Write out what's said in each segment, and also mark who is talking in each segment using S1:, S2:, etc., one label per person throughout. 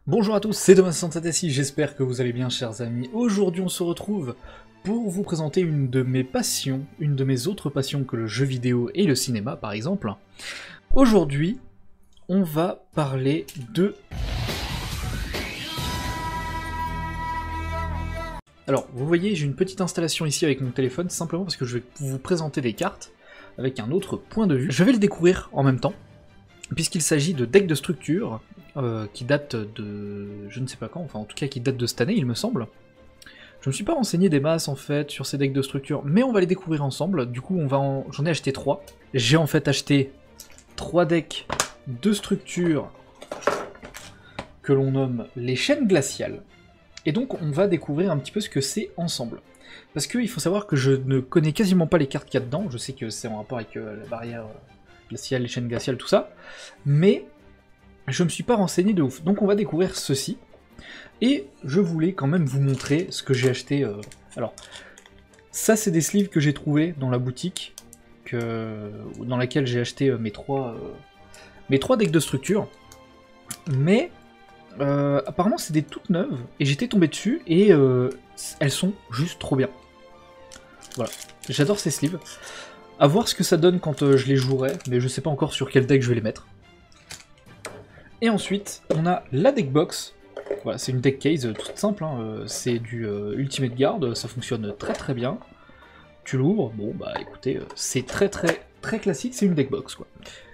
S1: Bonjour à tous, c'est Thomas67 j'espère que vous allez bien chers amis. Aujourd'hui on se retrouve pour vous présenter une de mes passions, une de mes autres passions que le jeu vidéo et le cinéma par exemple. Aujourd'hui, on va parler de... Alors, vous voyez, j'ai une petite installation ici avec mon téléphone, simplement parce que je vais vous présenter des cartes avec un autre point de vue. Je vais le découvrir en même temps, puisqu'il s'agit de decks de structure, qui datent de... je ne sais pas quand, enfin en tout cas qui datent de cette année il me semble. Je me suis pas renseigné des masses en fait sur ces decks de structure, mais on va les découvrir ensemble. Du coup j'en ai acheté 3. J'ai en fait acheté 3 decks de structure que l'on nomme les chaînes glaciales. Et donc on va découvrir un petit peu ce que c'est ensemble. Parce qu'il faut savoir que je ne connais quasiment pas les cartes qu'il y a dedans, je sais que c'est en rapport avec la barrière glaciale, les chaînes glaciales, tout ça, mais je me suis pas renseigné de ouf. Donc on va découvrir ceci, et je voulais quand même vous montrer ce que j'ai acheté. Alors, ça c'est des sleeves que j'ai trouvé dans la boutique, dans laquelle j'ai acheté mes trois decks de structure, mais... apparemment c'est des toutes neuves, et j'étais tombé dessus, et elles sont juste trop bien. Voilà, j'adore ces sleeves. À voir ce que ça donne quand je les jouerai, mais je sais pas encore sur quel deck je vais les mettre. Et ensuite, on a la deck box. Voilà, c'est une deck case toute simple, hein. C'est du Ultimate Guard, ça fonctionne très très bien. Tu l'ouvres, bon bah écoutez, c'est très classique, c'est une deck box quoi.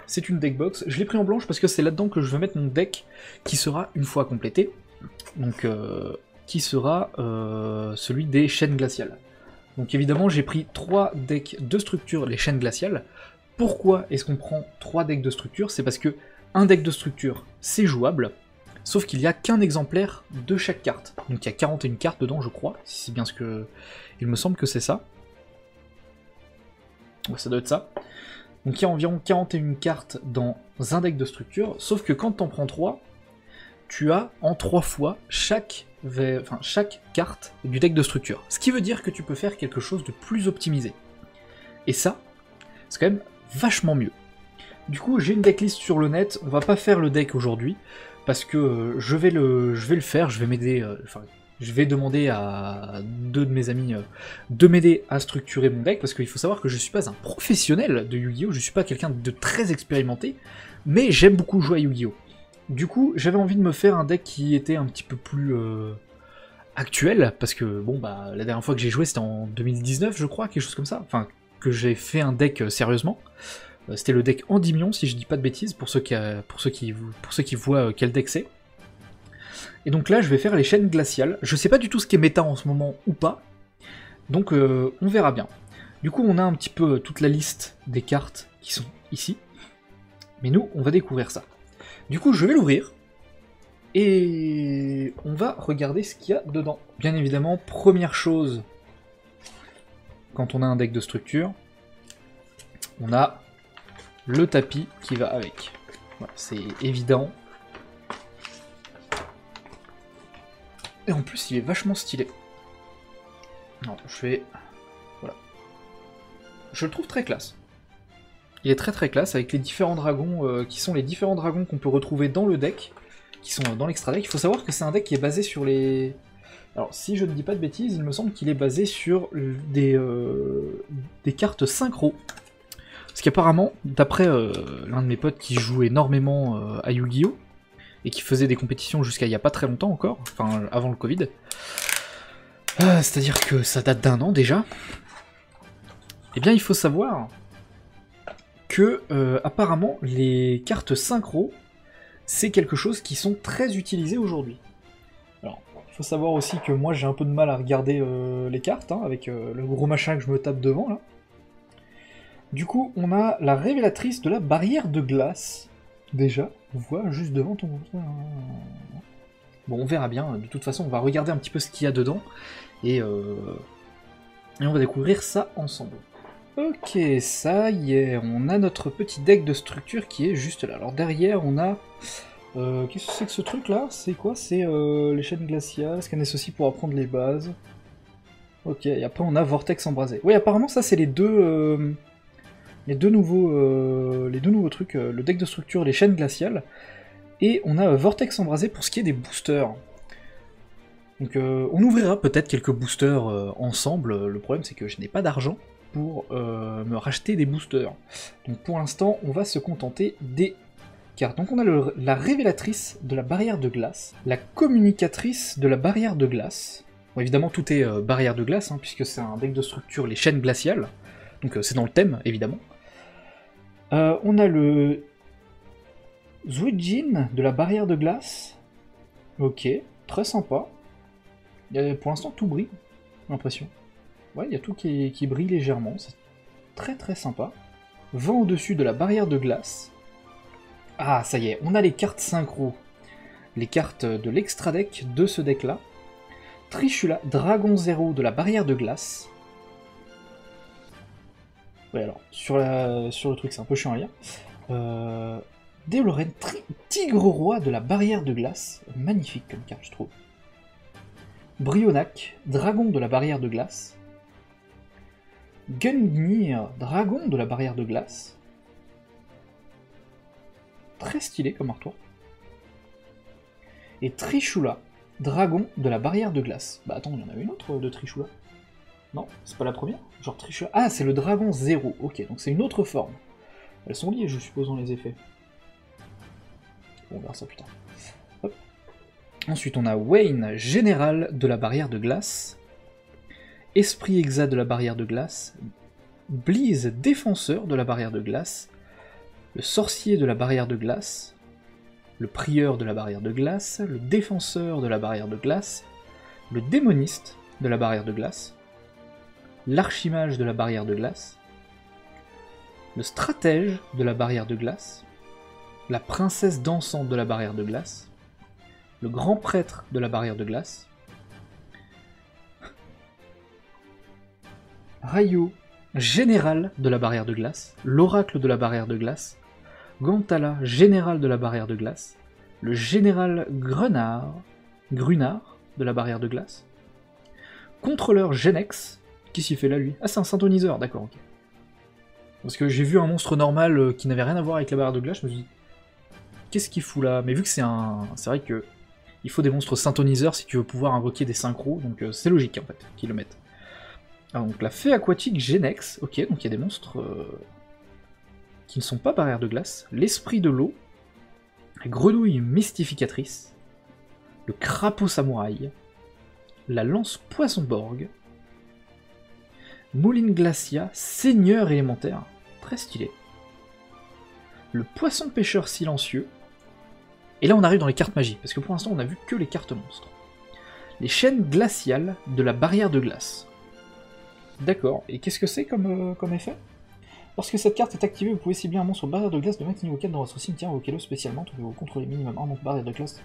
S1: C'est une deck box, je l'ai pris en blanche parce que c'est là-dedans que je vais mettre mon deck qui sera une fois complété, donc qui sera celui des chaînes glaciales. Donc évidemment j'ai pris 3 decks de structure, les chaînes glaciales. Pourquoi est-ce qu'on prend 3 decks de structure? C'est parce que un deck de structure c'est jouable, sauf qu'il n'y a qu'un exemplaire de chaque carte. Donc il y a 41 cartes dedans je crois, si c'est bien ce que... il me semble que c'est ça. Ouais, ça doit être ça. Donc il y a environ 41 cartes dans un deck de structure, sauf que quand t'en prends 3, tu as en 3 fois chaque carte du deck de structure. Ce qui veut dire que tu peux faire quelque chose de plus optimisé. Et ça, c'est quand même vachement mieux. Du coup, j'ai une decklist sur le net, on va pas faire le deck aujourd'hui, parce que je vais le faire, je vais m'aider... je vais demander à 2 de mes amis de m'aider à structurer mon deck, parce qu'il faut savoir que je suis pas un professionnel de Yu-Gi-Oh! Je suis pas quelqu'un de très expérimenté, mais j'aime beaucoup jouer à Yu-Gi-Oh! Du coup, j'avais envie de me faire un deck qui était un petit peu plus actuel, parce que, bon, bah, la dernière fois que j'ai joué, c'était en 2019, je crois, quelque chose comme ça, enfin, que j'ai fait un deck sérieusement. C'était le deck Endymion, si je dis pas de bêtises, pour ceux qui voient quel deck c'est. Et donc là, je vais faire les chaînes glaciales. Je sais pas du tout ce qui est méta en ce moment ou pas, donc on verra bien. Du coup, on a un petit peu toute la liste des cartes qui sont ici, mais nous, on va découvrir ça. Du coup, je vais l'ouvrir, et on va regarder ce qu'il y a dedans. Bien évidemment, première chose, quand on a un deck de structure, on a le tapis qui va avec. Voilà, c'est évident. Et en plus, il est vachement stylé. Non, je vais... Voilà. Je le trouve très classe. Il est très classe, avec les différents dragons, qui sont les différents dragons qu'on peut retrouver dans le deck, qui sont dans l'extra deck. Il faut savoir que c'est un deck qui est basé sur les... Alors, si je ne dis pas de bêtises, il me semble qu'il est basé sur des cartes synchro. Parce qu'apparemment, d'après l'un de mes potes qui joue énormément à Yu-Gi-Oh! Et qui faisait des compétitions jusqu'à il y a pas très longtemps encore, enfin avant le Covid, c'est-à-dire que ça date d'1 an déjà, eh bien il faut savoir que apparemment les cartes synchro, c'est quelque chose qui sont très utilisés aujourd'hui. Alors, il faut savoir aussi que moi j'ai un peu de mal à regarder les cartes, hein, avec le gros machin que je me tape devant là. Du coup, on a la révélatrice de la barrière de glace. Déjà, on voit juste devant ton... Bon, on verra bien, de toute façon, on va regarder un petit peu ce qu'il y a dedans, et on va découvrir ça ensemble. Ok, ça y est, on a notre petit deck de structure qui est juste là. Alors derrière, on a... qu'est-ce que c'est que ce truc-là? C'est quoi? C'est les chaînes glaciales, scanner ceci pour apprendre les bases. Ok, et après on a Vortex embrasé. Oui, apparemment ça c'est les deux nouveaux trucs, le deck de structure et les chaînes glaciales. Et on a Vortex embrasé pour ce qui est des boosters. Donc on ouvrira peut-être quelques boosters ensemble. Le problème c'est que je n'ai pas d'argent pour me racheter des boosters. Donc pour l'instant on va se contenter des cartes. Donc on a la révélatrice de la barrière de glace, la communicatrice de la barrière de glace. Bon, évidemment tout est barrière de glace, hein, puisque c'est un deck de structure, les chaînes glaciales. Donc c'est dans le thème évidemment. On a le Zuijin de la barrière de glace. Ok, très sympa. Pour l'instant tout brille, j'ai l'impression. Ouais, il y a tout qui brille légèrement, c'est très très sympa. Vent au-dessus de la barrière de glace. Ah, ça y est, on a les cartes synchro. Les cartes de l'extra deck de ce deck-là. Trishula, Dragon Zéro de la barrière de glace. Ouais, alors, sur le truc, c'est un peu chiant à lire. Déoloren, Tigre Roi de la barrière de glace. Magnifique comme carte, je trouve. Brionac, Dragon de la barrière de glace. Gungnir, Dragon de la barrière de glace. Très stylé comme artwork. Et Trishula, Dragon de la barrière de glace. Bah attends, il y en avait une autre de Trishula. Non, c'est pas la première. Genre Trishula. Ah, c'est le Dragon Zéro. Ok, donc c'est une autre forme. Elles sont liées, je suppose, dans les effets. Bon, on verra ça plus tard. Hop. Ensuite, on a Wayne, Général de la barrière de glace. Esprit Exa de la barrière de glace. Bleeze, Défenseur de la barrière de glace. Le Sorcier de la barrière de glace. Le Prieur de la barrière de glace. Le Défenseur de la barrière de glace. Le Démoniste de la barrière de glace. L'Archimage de la barrière de glace. Le Stratège de la barrière de glace. La Princesse dansante de la barrière de glace. Le Grand Prêtre de la barrière de glace. Rayo, Général de la barrière de glace. L'Oracle de la barrière de glace. Gantala, Général de la barrière de glace. Le Général Grunard de la barrière de glace. Contrôleur Genex, qui s'y fait là lui? Ah, c'est un synthoniseur, d'accord, ok. Parce que j'ai vu un monstre normal qui n'avait rien à voir avec la barrière de glace, je me suis dit, qu'est-ce qu'il fout là? Mais vu que c'est vrai que il faut des monstres synthoniseurs si tu veux pouvoir invoquer des synchros, donc c'est logique en fait qu'ils le mettent. Alors donc la fée aquatique Genex, ok, donc il y a des monstres qui ne sont pas barrière de glace. L'esprit de l'eau, la grenouille mystificatrice, le crapaud samouraï, la lance poisson-borg, Moulin Glacia, seigneur élémentaire, très stylé, le poisson pêcheur silencieux, et là on arrive dans les cartes magie, parce que pour l'instant on a vu que les cartes monstres. Les chaînes glaciales de la barrière de glace. D'accord, et qu'est-ce que c'est comme effet? Lorsque cette carte est activée, vous pouvez cibler un monstre barrière de glace de 20 niveau 4 dans votre cimetière, invoquez-le spécialement, vous contrôlez minimum un monstre barrière de glace.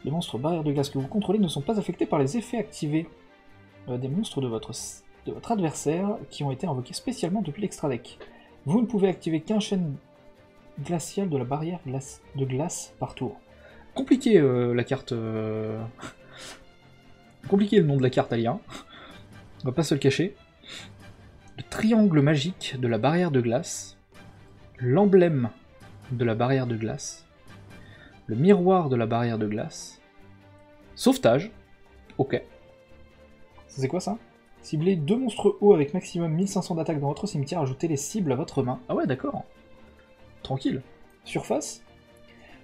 S1: Les monstres barrière de glace que vous contrôlez ne sont pas affectés par les effets activés des monstres de votre adversaire qui ont été invoqués spécialement depuis l'extra deck. Vous ne pouvez activer qu'un chaîne glaciale de la barrière de glace par tour. Compliqué la carte... Compliqué le nom de la carte à lire. On va pas se le cacher. Le triangle magique de la barrière de glace. L'emblème de la barrière de glace. Le miroir de la barrière de glace. Sauvetage. Ok. C'est quoi ça? Ciblez 2 monstres hauts avec maximum 1500 d'attaque dans votre cimetière, ajoutez les cibles à votre main. Ah ouais, d'accord. Tranquille. Surface.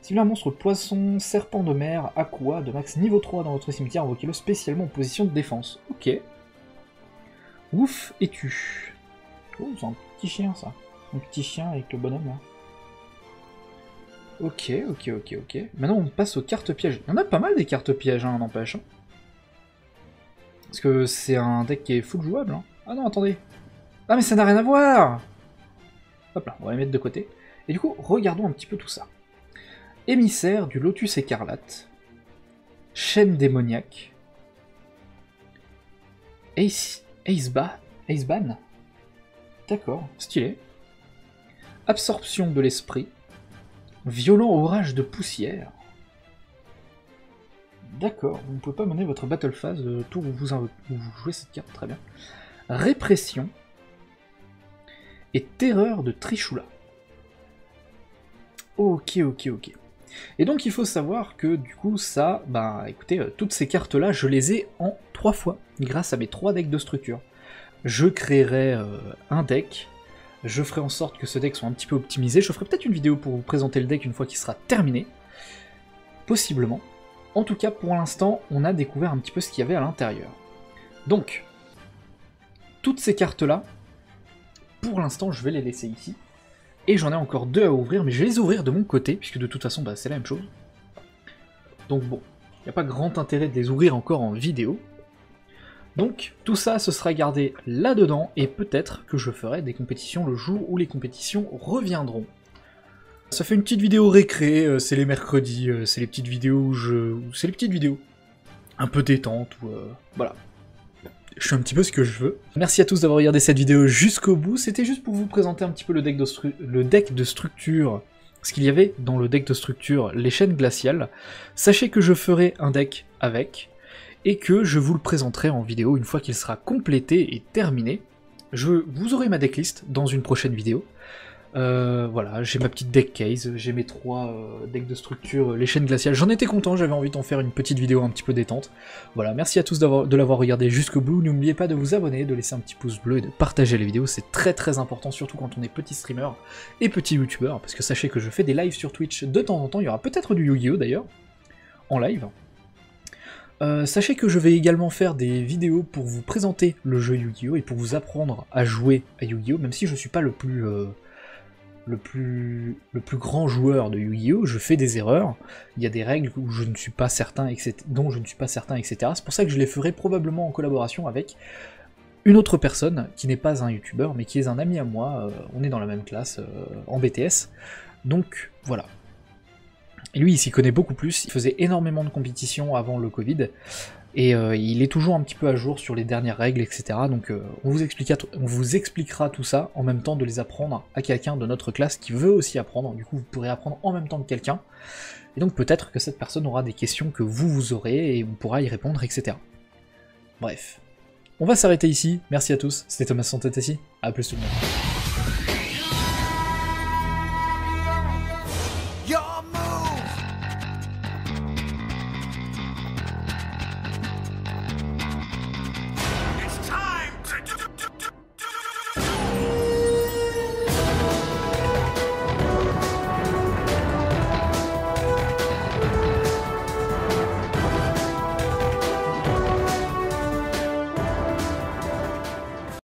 S1: Ciblez un monstre poisson, serpent de mer, aqua, de max niveau 3 dans votre cimetière, invoquez-le spécialement en position de défense. Ok. Ouf et tu. Oh, c'est un petit chien ça. Un petit chien avec le bonhomme là. Ok. Maintenant on passe aux cartes pièges. Il y en a pas mal des cartes pièges, hein, n'empêche. Parce que c'est un deck qui est full jouable. Hein. Ah non, attendez. Ah mais ça n'a rien à voir. Hop là, on va les mettre de côté. Et du coup, regardons un petit peu tout ça. Émissaire du Lotus écarlate. Chaîne démoniaque. Aceban. D'accord, stylé. Absorption de l'esprit. Violent orage de poussière. D'accord, vous ne pouvez pas mener votre battle phase le tour où vous jouez cette carte, très bien. Répression. Et terreur de Trishula. Ok. Et donc il faut savoir que du coup ça, bah écoutez, toutes ces cartes là je les ai en 3 fois, grâce à mes 3 decks de structure. Je créerai un deck, je ferai en sorte que ce deck soit un petit peu optimisé, je ferai peut-être une vidéo pour vous présenter le deck une fois qu'il sera terminé, possiblement. En tout cas pour l'instant on a découvert un petit peu ce qu'il y avait à l'intérieur. Donc, toutes ces cartes là, pour l'instant je vais les laisser ici. Et j'en ai encore 2 à ouvrir, mais je vais les ouvrir de mon côté, puisque de toute façon, bah, c'est la même chose. Donc bon, il n'y a pas grand intérêt de les ouvrir encore en vidéo. Donc, tout ça, ce sera gardé là-dedans, et peut-être que je ferai des compétitions le jour où les compétitions reviendront. Ça fait une petite vidéo récré, c'est les mercredis, c'est les petites vidéos où c'est les petites vidéos un peu détentes, ou voilà. Je fais un petit peu ce que je veux. Merci à tous d'avoir regardé cette vidéo jusqu'au bout, c'était juste pour vous présenter un petit peu le deck de structure, ce qu'il y avait dans le deck de structure, les chaînes glaciales. Sachez que je ferai un deck avec, et que je vous le présenterai en vidéo une fois qu'il sera complété et terminé. Vous aurez ma decklist dans une prochaine vidéo. Voilà, j'ai ma petite deck case, j'ai mes 3 decks de structure, les chaînes glaciales, j'en étais content, j'avais envie d'en faire une petite vidéo un petit peu détente. Voilà, merci à tous de l'avoir regardé jusqu'au bout, n'oubliez pas de vous abonner, de laisser un petit pouce bleu et de partager les vidéos, c'est très important, surtout quand on est petit streamer et petit youtubeur, parce que sachez que je fais des lives sur Twitch de temps en temps, il y aura peut-être du Yu-Gi-Oh d'ailleurs, en live. Sachez que je vais également faire des vidéos pour vous présenter le jeu Yu-Gi-Oh! Et pour vous apprendre à jouer à Yu-Gi-Oh! Même si je suis pas le plus grand joueur de Yu-Gi-Oh! Je fais des erreurs, il y a des règles où je ne suis pas certain, dont je ne suis pas certain, etc. C'est pour ça que je les ferai probablement en collaboration avec une autre personne qui n'est pas un youtubeur, mais qui est un ami à moi, on est dans la même classe, en BTS, donc voilà. Et lui, il s'y connaît beaucoup plus, il faisait énormément de compétitions avant le Covid, et il est toujours un petit peu à jour sur les dernières règles, etc. Donc on vous expliquera tout ça en même temps de les apprendre à quelqu'un de notre classe qui veut aussi apprendre, du coup vous pourrez apprendre en même temps que quelqu'un, et donc peut-être que cette personne aura des questions que vous aurez, et on pourra y répondre, etc. Bref. On va s'arrêter ici, merci à tous, c'était Thomas Santetessi, à plus tout le monde.